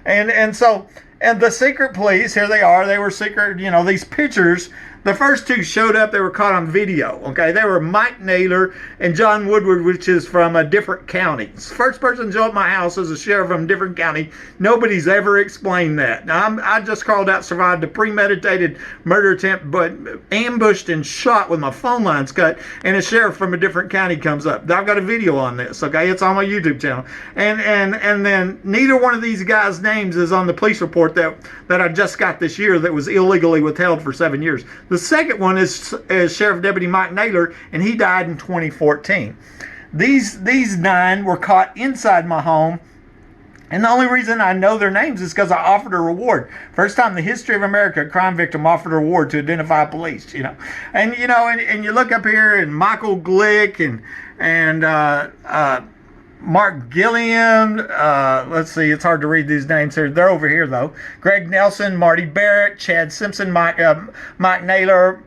And the secret police, here they are. They were secret, these pictures. The first two showed up. They were caught on video. Okay, they were Mike Naylor and John Woodward, which is from a different county. First person to show up my house as a sheriff from a different county. Nobody's ever explained that. Now, I just called out, survived a premeditated murder attempt, but ambushed and shot with my phone lines cut, and a sheriff from a different county comes up. I've got a video on this. Okay, it's on my YouTube channel. And then neither one of these guys' names is on the police report that I just got this year that was illegally withheld for 7 years. The second one is Sheriff Deputy Mike Naylor, and he died in 2014. These 9 were caught inside my home, and the only reason I know their names is because I offered a reward. First time in the history of America, a crime victim offered a reward to identify police. And you look up here, and Michael Glick and Mark Gillihan, let's see, it's hard to read these names here. They're over here, though. Greg Nelson, Marty Barrett, Chad Simpson, Mike Naylor,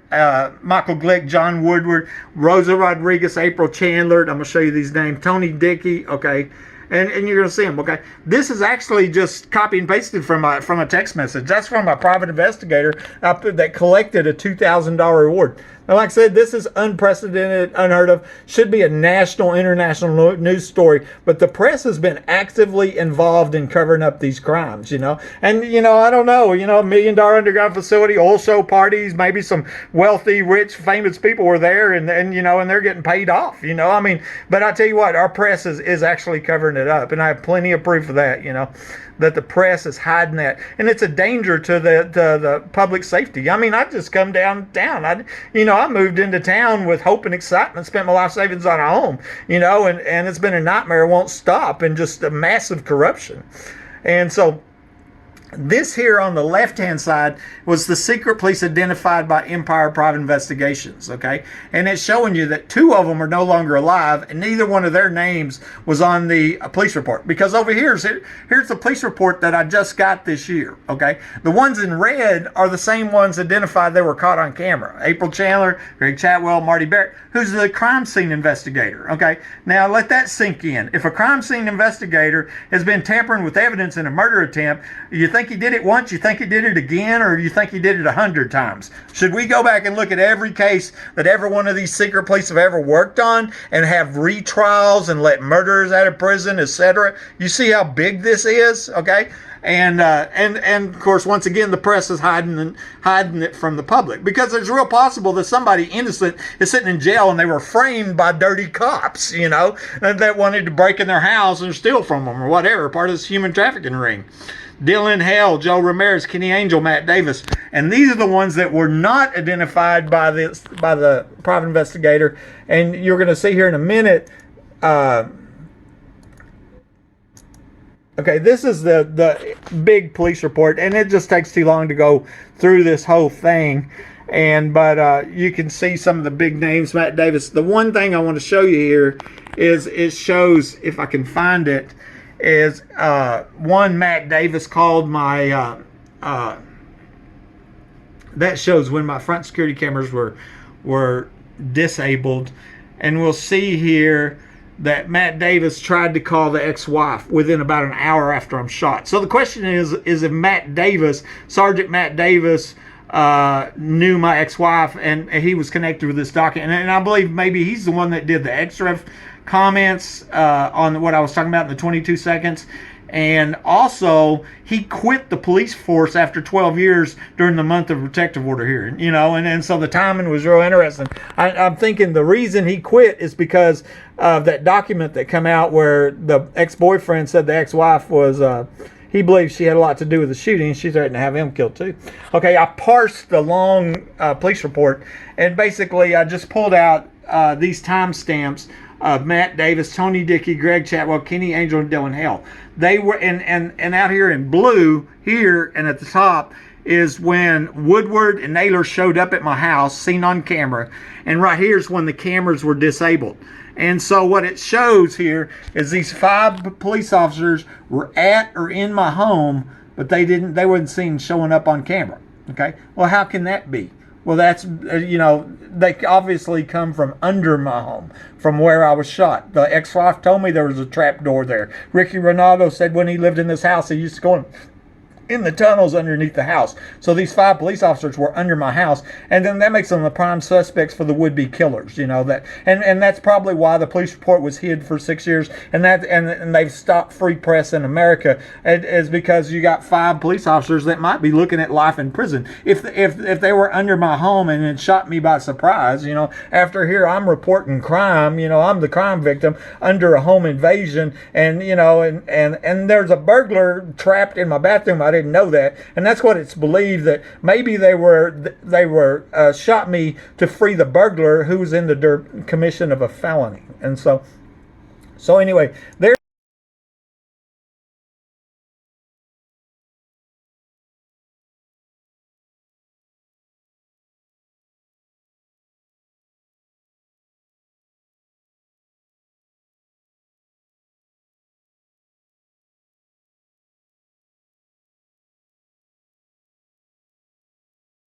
Michael Glick, John Woodward, Rosa Rodriguez, April Chandler. I'm going to show you these names. Tony Dickie, okay. And you're going to see them, okay? This is actually just copy and pasted from a text message. That's from a private investigator that collected a $2,000 reward. Now, like I said, this is unprecedented, unheard of. Should be a national, international news story. But the press has been actively involved in covering up these crimes, And, I don't know, $1 million underground facility, oil show parties, maybe some wealthy, rich, famous people were there, and they're getting paid off, But I tell you what, our press is actually covering it up. And I have plenty of proof of that, that the press is hiding that. And it's a danger to the public safety. I just come downtown. I moved into town with hope and excitement, spent my life savings on a home, and it's been a nightmare. It won't stop, and just a massive corruption. And so this here on the left-hand side was the secret police identified by Empire Private Investigations, okay? And it's showing you that 2 of them are no longer alive, and neither one of their names was on the police report. Because over here's the police report that I just got this year, okay? The ones in red are the same ones identified that were caught on camera. April Chandler, Greg Chatwell, Marty Barrett, who's the crime scene investigator, okay? Now, let that sink in. If a crime scene investigator has been tampering with evidence in a murder attempt, you think he did it once, you think he did it again, or you think he did it 100 times? Should we go back and look at every case that every one of these secret police have ever worked on and have retrials and let murderers out of prison, etc.? You see how big this is, okay? And of course, once again, the press is hiding it from the public, because it's real possible that somebody innocent is sitting in jail and they were framed by dirty cops, that wanted to break in their house and steal from them or whatever, part of this human trafficking ring. Dylan Hale, Joe Ramirez, Kenny Angel, Matt Davis. And these are the ones that were not identified by the private investigator. And you're going to see here in a minute. Okay, this is the big police report, and it just takes too long to go through this whole thing. But you can see some of the big names, Matt Davis. The one thing I want to show you here is it shows, if I can find it, is one Matt Davis called my that shows when my front security cameras were disabled. And we'll see here that Matt Davis tried to call the ex-wife within about an hour after I'm shot. So the question is if Matt Davis, Sergeant Matt Davis, knew my ex-wife, and he was connected with this document. And I believe maybe he's the one that did the extra comments on what I was talking about in the 22 seconds. And also, he quit the police force after 12 years during the month of protective order here, and so the timing was real interesting. I'm thinking the reason he quit is because of that document that came out where the ex-boyfriend said the ex-wife was, he believes she had a lot to do with the shooting. She threatened to have him killed too. Okay, I parsed the long police report, and basically I just pulled out these timestamps of Matt Davis, Tony Dickie, Greg Chatwell, Kenny Angel, and Dylan Hale. They were, and out here in blue, here and at the top, is when Woodward and Naylor showed up at my house, seen on camera. And right here is when the cameras were disabled. And so what it shows here is these 5 police officers were at or in my home, but they wasn't seen showing up on camera. Okay? Well, how can that be? Well, that's, they obviously come from under my home, from where I was shot. The ex-wife told me there was a trap door there. Ricky Ronaldo said when he lived in this house, he used to go in the tunnels underneath the house. So these 5 police officers were under my house, and then that makes them the prime suspects for the would-be killers. That, and that's probably why the police report was hid for 6 years, and they've stopped free press in America, is because you got 5 police officers that might be looking at life in prison if they were under my home and it shot me by surprise. After here I'm reporting crime. I'm the crime victim under a home invasion, and and there's a burglar trapped in my bathroom. I didn't know that, and that's what it's believed, that maybe they were shot me to free the burglar who was in the commission of a felony. And so anyway, there.